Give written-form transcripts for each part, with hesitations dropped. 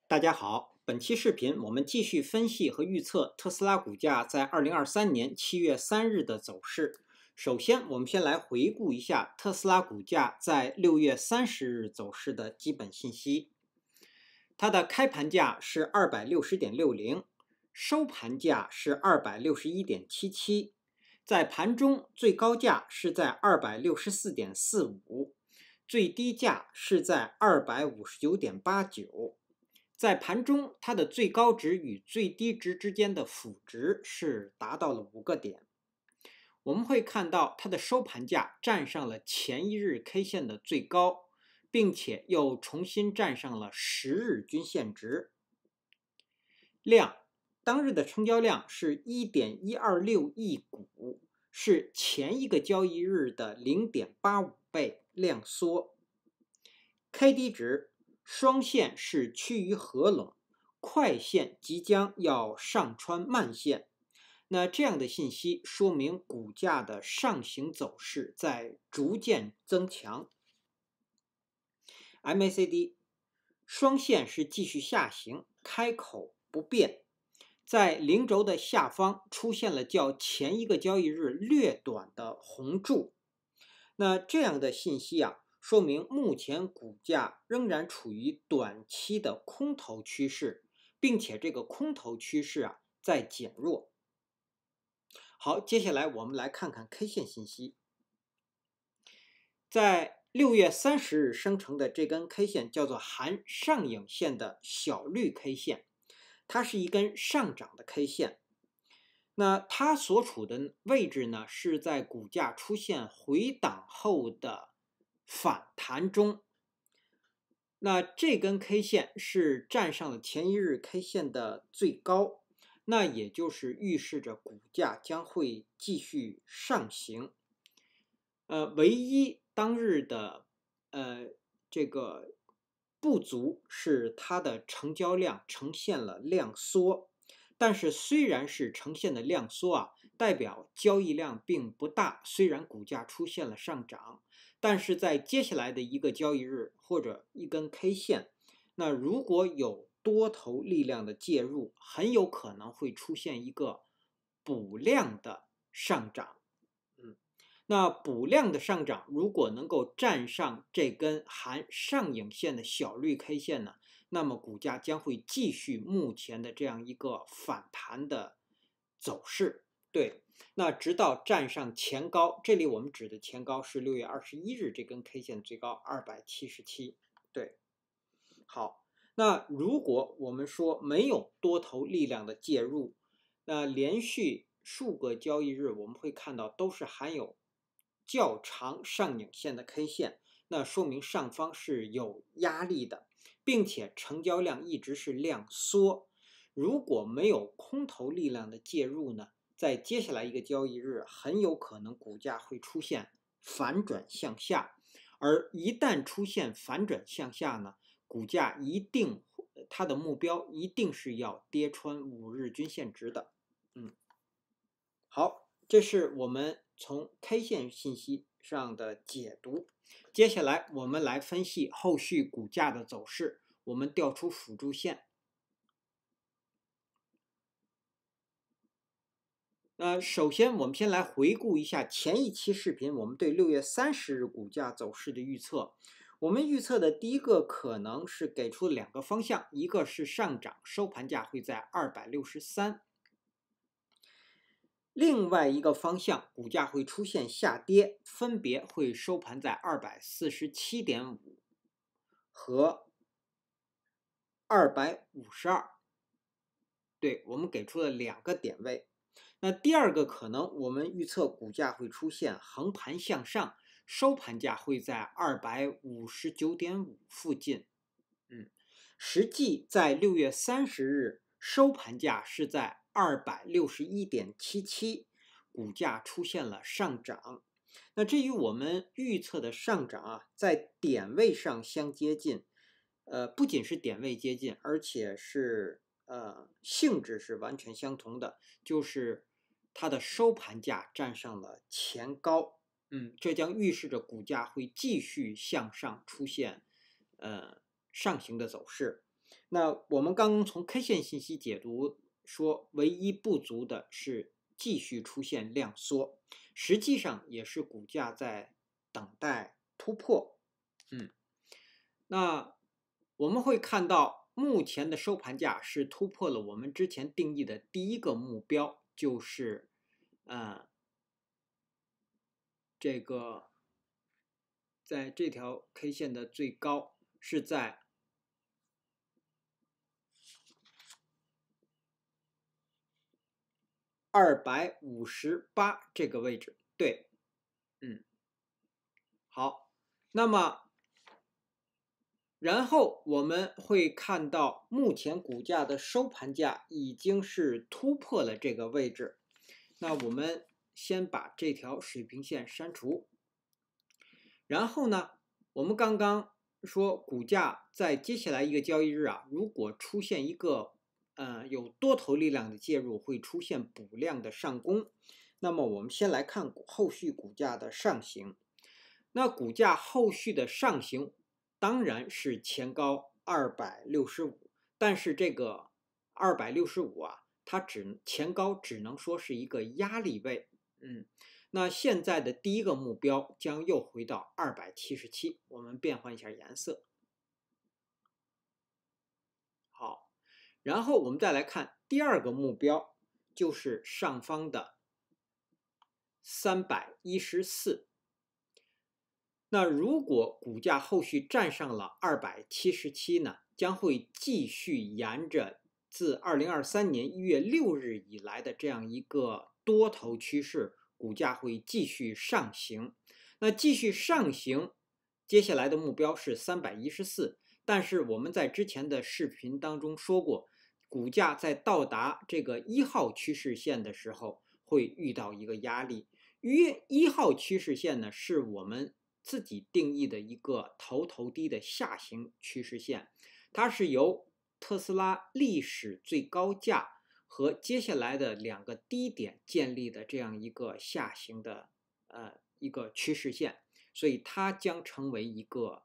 大家好，本期视频我们继续分析和预测特斯拉股价在2023年7月3日的走势。首先，我们先来回顾一下特斯拉股价在6月30日走势的基本信息。它的开盘价是260.60，收盘价是261.77，在盘中最高价是在264.45，最低价是在259.89。在盘中，它的最高值与最低值之间的负值是达到了5个点。我们会看到它的收盘价站上了前一日 K 线的最高，并且又重新站上了10日均线值。量，当日的成交量是 1.126 亿股，是前一个交易日的 0.85 倍量缩。KD 值，双线是趋于合拢，快线即将要上穿慢线。那这样的信息说明股价的上行走势在逐渐增强。MACD， 双线是继续下行，开口不变，在零轴的下方出现了较前一个交易日略短的红柱。那这样的信息说明目前股价仍然处于短期的空头趋势，并且这个空头趋势在减弱。好，接下来我们来看看 K 线信息。在6月30日生成的这根 K 线叫做含上影线的小绿 K 线，它是一根上涨的 K 线。那它所处的位置呢，是在股价出现回档后的反弹中。那这根 K 线是站上了前一日 K 线的最高，那也就是预示着股价将会继续上行。唯一当日的这个不足是它的成交量呈现了量缩。但是虽然是呈现的量缩代表交易量并不大，虽然股价出现了上涨，但是在接下来的一个交易日或者一根 K 线，那如果有多头力量的介入，很有可能会出现一个补量的上涨。那补量的上涨如果能够站上这根含上影线的小绿 K 线呢，那么股价将会继续目前的这样一个反弹的走势。对，那直到站上前高，这里我们指的前高是6月21日这根 K 线最高277。对，好，那如果我们说没有多头力量的介入，那连续数个交易日我们会看到都是含有较长上影线的 K 线，那说明上方是有压力的，并且成交量一直是量缩。如果没有空头力量的介入呢，在接下来一个交易日很有可能股价会出现反转向下，而一旦出现反转向下呢，股价它的目标一定是要跌穿5日均线值的。好，这是我们从 K 线信息上的解读。接下来我们来分析后续股价的走势。我们调出辅助线。首先我们先来回顾一下前一期视频我们对6月30日股价走势的预测。我们预测的第一个可能是给出2个方向，一个是上涨，收盘价会在263。另外一个方向，股价会出现下跌，分别会收盘在247.5和252。对，我们给出了2个点位。那第二个可能，我们预测股价会出现横盘向上，收盘价会在259.5附近。实际在6月30日收盘价是在261.77，股价出现了上涨。那至于我们预测的上涨在点位上相接近，不仅是点位接近，而且是性质是完全相同的，就是它的收盘价站上了前高。这将预示着股价会继续向上出现上行的走势。那我们刚刚从 K 线信息解读说，唯一不足的是继续出现量缩，实际上也是股价在等待突破。那我们会看到目前的收盘价是突破了我们之前定义的第一个目标，就是这个在这条 K 线的最高是在258这个位置。对，好，那么然后我们会看到目前股价的收盘价已经是突破了这个位置。那我们先把这条水平线删除，然后呢，我们刚刚说股价在接下来一个交易日啊，如果出现一个有多头力量的介入，会出现补量的上攻。那么我们先来看后续股价的上行。那股价后续的上行当然是前高265，但是这个265啊，它前高只能说是一个压力位。那现在的第一个目标将又回到277，我们变换一下颜色。好，然后我们再来看第二个目标，就是上方的314。那如果股价后续站上了277呢，将会继续沿着自2023年1月6日以来的这样一个多头趋势，股价会继续上行。那继续上行，接下来的目标是314，但是我们在之前的视频当中说过，股价在到达这个1号趋势线的时候，会遇到一个压力。1号趋势线呢，是我们自己定义的一个头低的下行趋势线，它是由特斯拉历史最高价和接下来的2个低点建立的这样一个下行的一个趋势线，所以它将成为一个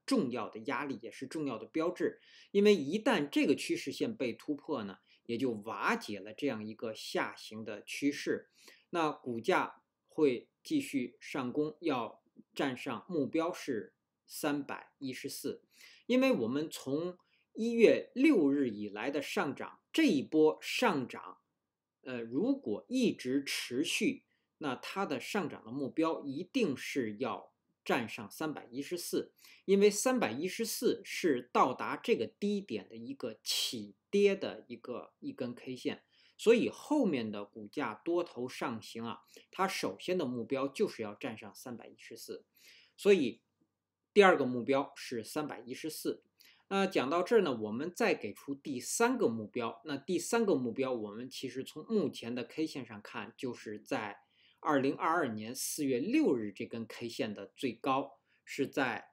重要的压力，也是重要的标志。因为一旦这个趋势线被突破呢，也就瓦解了这样一个下行的趋势，那股价会继续上攻，要站上目标是314。因为我们从1月6日以来的上涨，这一波上涨，如果一直持续，那它的上涨的目标一定是要站上314，因为314是到达这个低点的一个起跌的一根 K 线。所以后面的股价多头上行啊，它首先的目标就是要站上314，所以第二个目标是314。那讲到这儿呢，我们再给出第三个目标。那第三个目标，我们其实从目前的 K 线上看，就是在2022年4月6日这根 K 线的最高是在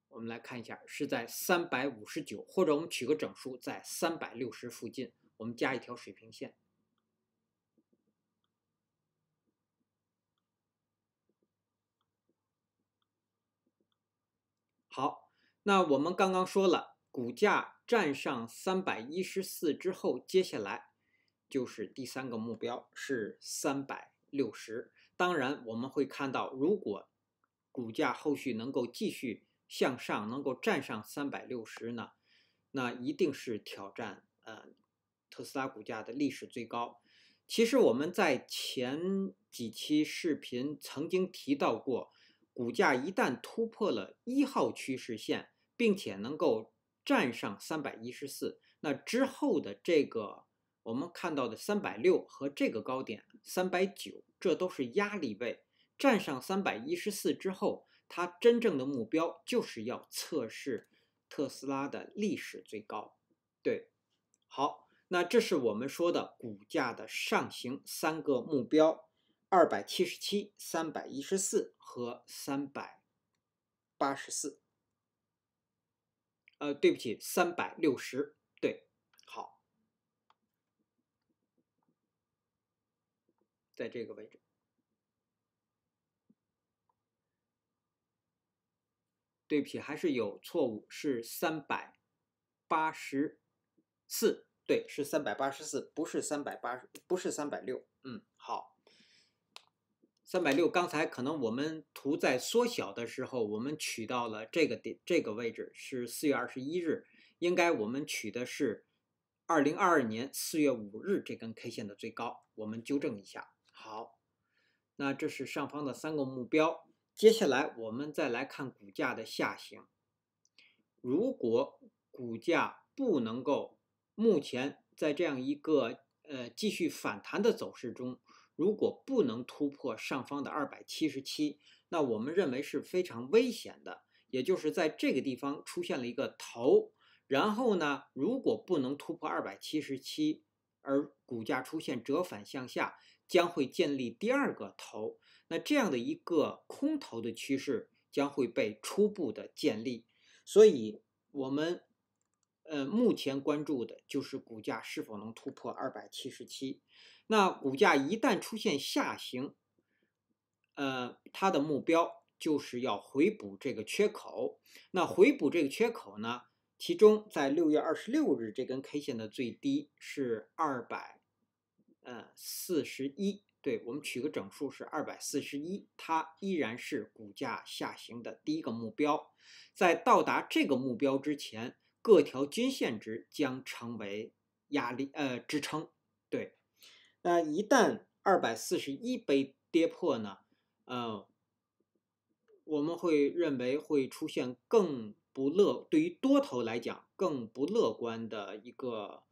我们来看一下，是在359，或者我们取个整数，在360附近，我们加一条水平线。好，那我们刚刚说了，股价站上314之后，接下来就是第三个目标是360。当然，我们会看到，如果股价后续能够继续向上，能够站上360呢，那一定是挑战特斯拉股价的历史最高。其实我们在前几期视频曾经提到过，股价一旦突破了1号趋势线，并且能够站上314，那之后的这个我们看到的360和这个高点390，这都是压力位。站上314之后，它真正的目标就是要测试特斯拉的历史最高。对，好，那这是我们说的股价的上行3个目标：277、314和384。对不起，360。对，好，在这个位置。对不起，还是有错误，是384，对，是384，不是380，不是360。好，360刚才可能我们图在缩小的时候，我们取到了这个位置是4月21日，应该我们取的是2022年4月5日这根 K 线的最高，我们纠正一下。好，那这是上方的3个目标。接下来我们再来看股价的下行。如果股价不能够目前在这样一个继续反弹的走势中，如果不能突破上方的277，那我们认为是非常危险的。也就是在这个地方出现了一个头，然后呢，如果不能突破277，而股价出现折返向下，将会建立第二个头。那这样的一个空头的趋势将会被初步的建立。所以我们目前关注的就是股价是否能突破277。那股价一旦出现下行，它的目标就是要回补这个缺口。那回补这个缺口呢，其中在6月26日这根 K 线的最低是241，对，我们取个整数是241，它依然是股价下行的第一个目标。在到达这个目标之前，各条均线值将成为支撑。对，那一旦241被跌破呢，我们会认为会出现对于多头来讲更不乐观的一个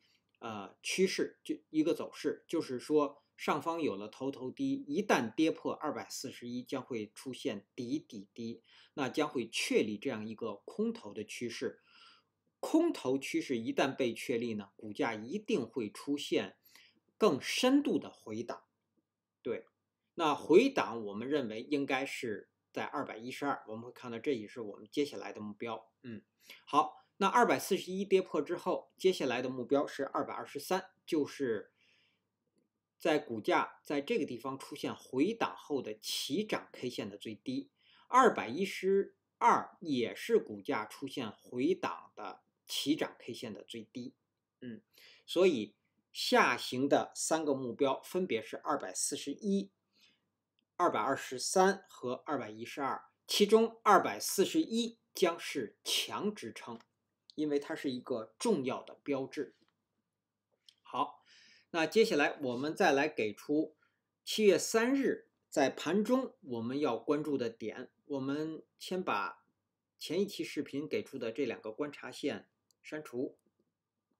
趋势，就一个走势，就是说上方有了头低，一旦跌破241，将会出现底低，那将会确立这样一个空头的趋势。空头趋势一旦被确立呢，股价一定会出现更深度的回档。对，那回档我们认为应该是在212，我们会看到这也是我们接下来的目标。好，那241跌破之后，接下来的目标是223，就是在股价在这个地方出现回档后的起涨 K 线的最低。212也是股价出现回档的起涨 K 线的最低。所以下行的3个目标分别是241、223和212，其中241将是强支撑，因为它是一个重要的标志。好，那接下来我们再来给出7月3日在盘中我们要关注的点。我们先把前一期视频给出的这2个观察线删除。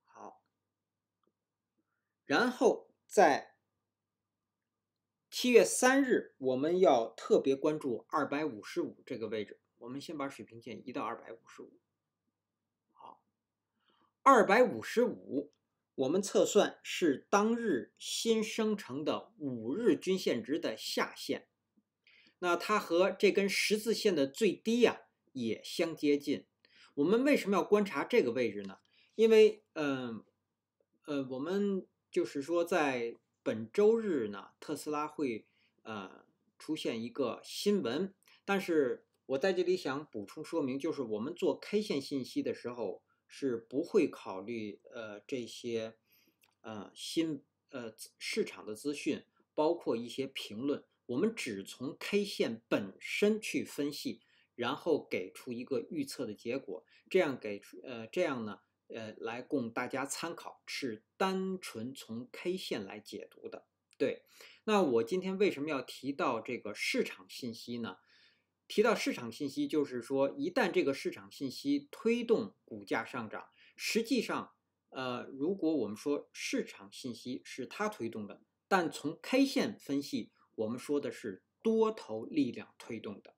好，然后在7月3日我们要特别关注255这个位置。我们先把水平线移到255。好，255我们测算是当日新生成的5日均线值的下限。那它和这根十字线的最低也相接近。我们为什么要观察这个位置呢？因为我们就是说在本周日呢，特斯拉会出现一个新闻，但是我在这里想补充说明，就是我们做 K 线信息的时候是不会考虑这些市场的资讯，包括一些评论，我们只从 K 线本身去分析，然后给出一个预测的结果，这样呢来供大家参考，是单纯从 K 线来解读的。对，那我今天为什么要提到这个市场信息呢？提到市场信息，就是说一旦这个市场信息推动股价上涨，实际上如果我们说市场信息是它推动的，但从 K 线分析，我们说的是多头力量推动的。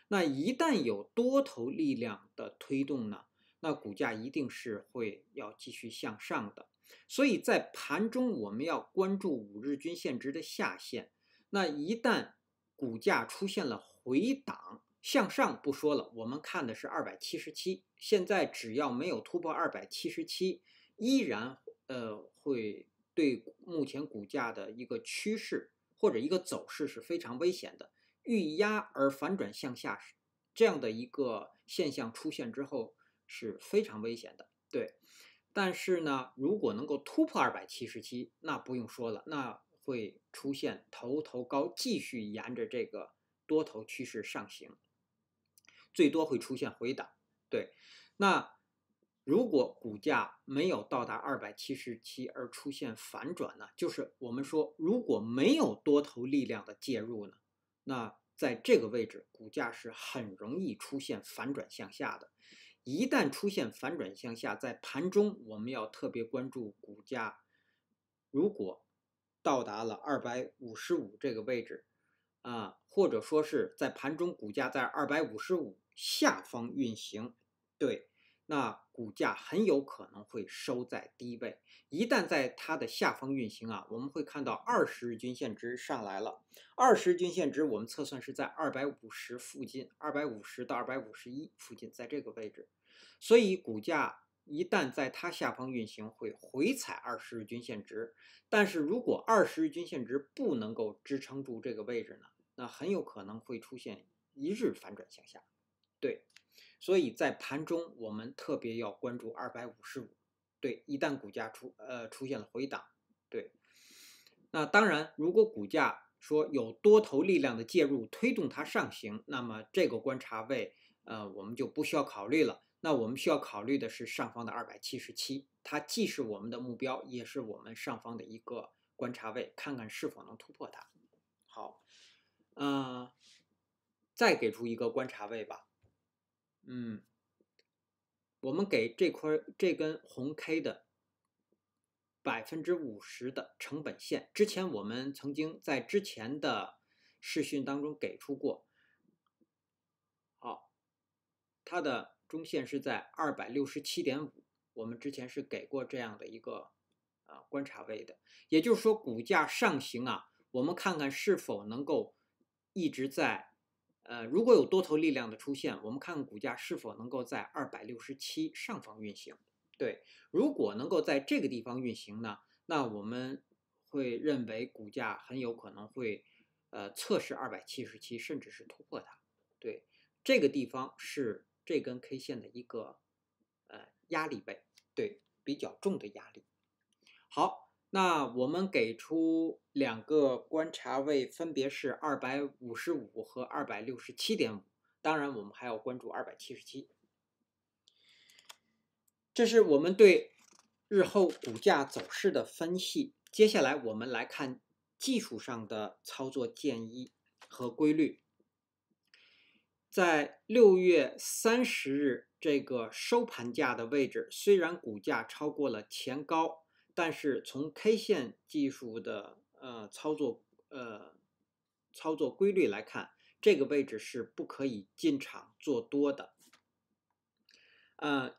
那一旦有多头力量的推动呢，那股价一定是要继续向上的。所以在盘中我们要关注5日均线值的下限。那一旦股价出现了回档向上不说了，我们看的是277，现在只要没有突破277，依然会对目前股价的一个趋势或者一个走势是非常危险的。遇压而反转向下，这样的一个现象出现之后是非常危险的。对，但是呢，如果能够突破277，那不用说了，那会出现头高，继续沿着这个多头趋势上行，最多会出现回档。对，那如果股价没有到达277而出现反转呢，就是我们说如果没有多头力量的介入呢，那在这个位置股价是很容易出现反转向下的。一旦出现反转向下，在盘中我们要特别关注股价，如果到达了255这个位置或者说是在盘中股价在255下方运行，对，那股价很有可能会收在低位。一旦在它的下方运行我们会看到20日均线值上来了。20日均线值我们测算是在250附近，250到251附近，在这个位置。所以股价一旦在它下方运行，会回踩20日均线值。但是如果20日均线值不能够支撑住这个位置呢，那很有可能会出现一日反转向下。对，所以在盘中我们特别要关注255。对，一旦股价出现了回档，对，那当然，如果股价说有多头力量的介入推动它上行，那么这个观察位我们就不需要考虑了。那我们需要考虑的是上方的277，它既是我们的目标，也是我们上方的一个观察位，看看是否能突破它。好，再给出一个观察位吧。我们给这根红 K 的50%的成本线，之前我们曾经在之前的视讯当中给出过。好，它的中线是在267.5，我们之前是给过这样的一个观察位的。也就是说，股价上行我们看看是否能够一直在如果有多头力量的出现，我们看看股价是否能够在267上方运行。对，如果能够在这个地方运行呢，那我们会认为股价很有可能会测试277，甚至是突破它。对，这个地方是这根 K 线的一个压力位，对，比较重的压力。好，那我们给出两个观察位，分别是255和267.5，当然我们还要关注277。这是我们对日后股价走势的分析。接下来我们来看技术上的操作建议和规律。在6月30日这个收盘价的位置，虽然股价超过了前高，但是从 K 线技术的操作规律来看，这个位置是不可以进场做多的。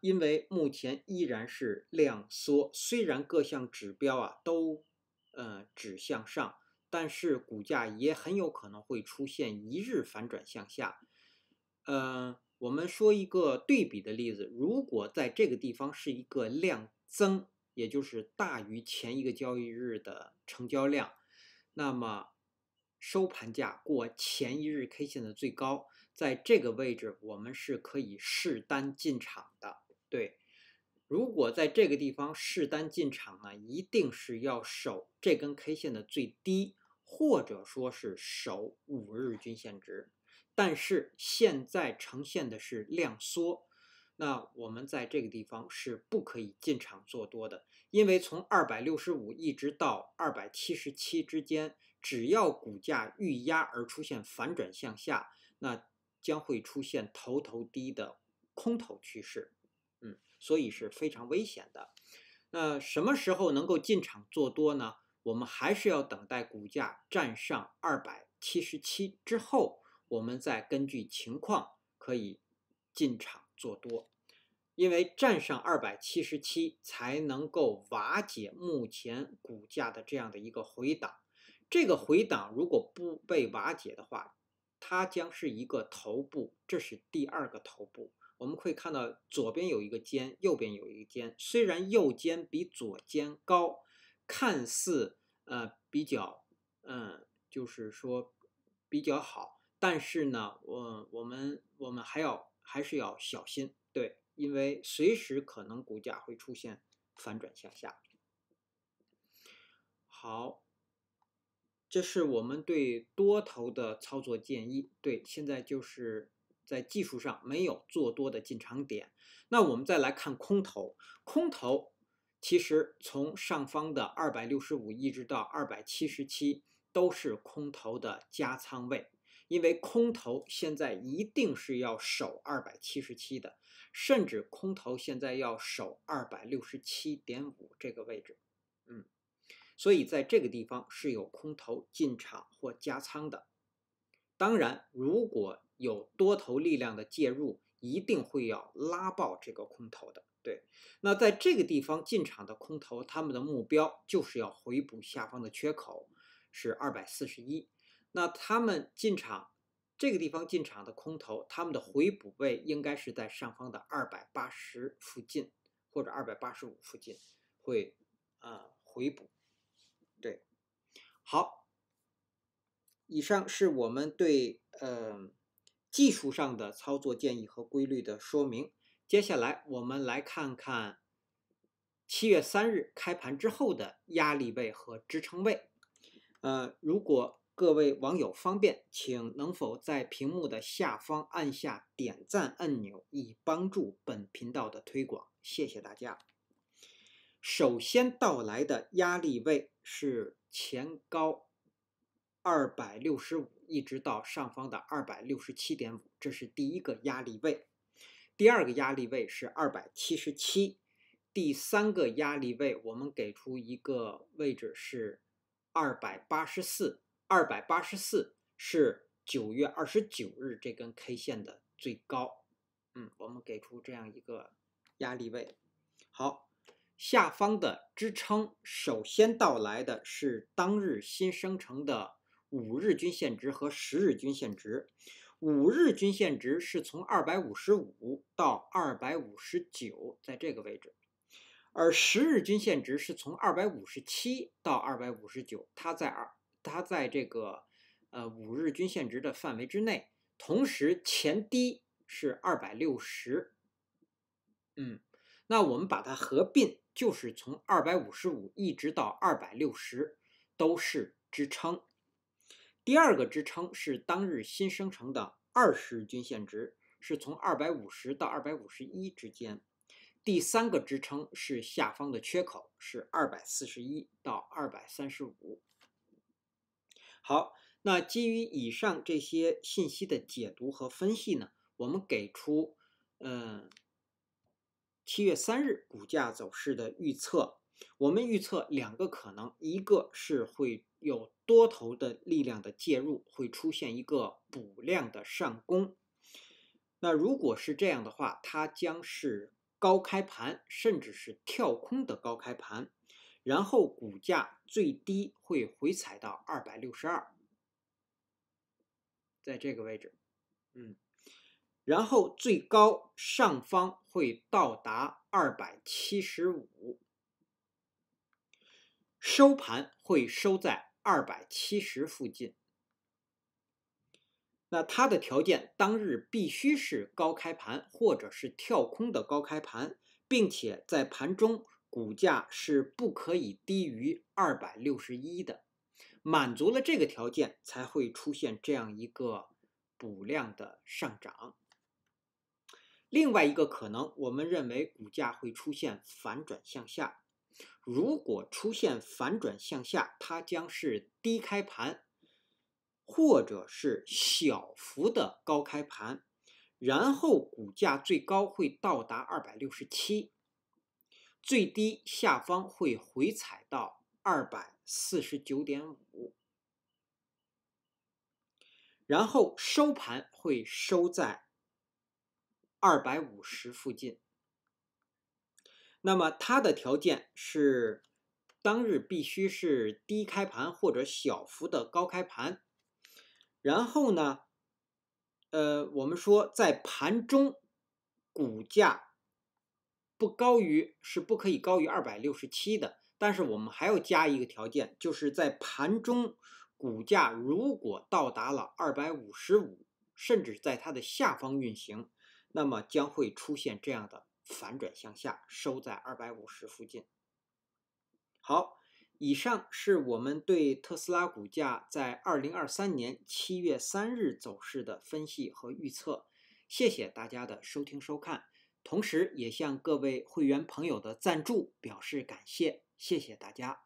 因为目前依然是量缩，虽然各项指标都指向上，但是股价也很有可能会出现一日反转向下。我们说一个对比的例子，如果在这个地方是一个量增，也就是大于前一个交易日的成交量，那么收盘价过前一日 K 线的最高，在这个位置我们是可以试单进场的。对，如果在这个地方试单进场呢，一定是要守这根 K 线的最低，或者说是守5日均线值。但是现在呈现的是量缩，那我们在这个地方是不可以进场做多的，因为从265一直到277之间，只要股价遇压而出现反转向下，那将会出现头低的空头趋势，所以是非常危险的。那什么时候能够进场做多呢？我们还是要等待股价站上277之后，我们再根据情况可以进场做多，因为站上277才能够瓦解目前股价的这样的一个回档。这个回档如果不被瓦解的话，它将是一个头部，这是第二个头部。我们会看到左边有一个尖，右边有一个尖，虽然右尖比左尖高，看似比较就是说比较好，但是呢我们还要还是要小心，对，因为随时可能股价会出现反转向下。好，这是我们对多头的操作建议。对，现在就是在技术上没有做多的进场点。那我们再来看空头，空头其实从上方的265一直到277都是空头的加仓位，因为空头现在一定是要守277的，甚至空头现在要守267.5这个位置。所以在这个地方是有空头进场或加仓的。当然，如果有多头力量的介入，一定会要拉爆这个空头的。对，那在这个地方进场的空头，他们的目标就是要回补下方的缺口，是241。那他们进场这个地方进场的空头，他们的回补位应该是在上方的280附近或者285附近会回补。对，好，以上是我们对技术上的操作建议和规律的说明。接下来我们来看看7月3日开盘之后的压力位和支撑位。如果各位网友方便，请能否在屏幕的下方按下点赞按钮，以帮助本频道的推广，谢谢大家。首先到来的压力位是前高265一直到上方的267.5，这是第一个压力位。第二个压力位是277，第三个压力位我们给出一个位置是284， 284是9月29日这根 K 线的最高。我们给出这样一个压力位。好，下方的支撑首先到来的是当日新生成的5日均线值和10日均线值。5日均线值是从255到259，在这个位置，而10日均线值是从257到259，它在这个5日均线值的范围之内，同时前低是260。那我们把它合并，就是从255一直到260都是支撑。第二个支撑是当日新生成的20日均线值，是从250到251之间。第三个支撑是下方的缺口，是241到235。好，那基于以上这些信息的解读和分析呢，我们给出7月3日股价走势的预测。我们预测2个可能，一个是会有多头的力量的介入，会出现一个补量的上攻。那如果是这样的话，它将是高开盘，甚至是跳空的高开盘，然后股价最低会回踩到262，在这个位置，然后最高上方会到达275，收盘会收在270附近。那它的条件当日必须是高开盘或者是跳空的高开盘，并且在盘中股价是不可以低于261的，满足了这个条件才会出现这样一个补量的上涨。另外一个可能，我们认为股价会出现反转向下。如果出现反转向下，它将是低开盘，或者是小幅的高开盘，然后股价最高会到达267，最低下方会回踩到249.5，然后收盘会收在250附近。那么它的条件是当日必须是低开盘或者小幅的高开盘，然后呢我们说在盘中股价不可以高于267的，但是我们还要加一个条件，就是在盘中股价如果到达了255，甚至在它的下方运行，那么将会出现这样的反转向下，收在250附近。好，以上是我们对特斯拉股价在2023年7月3日走势的分析和预测。谢谢大家的收听收看，同时也向各位会员朋友的赞助表示感谢，谢谢大家。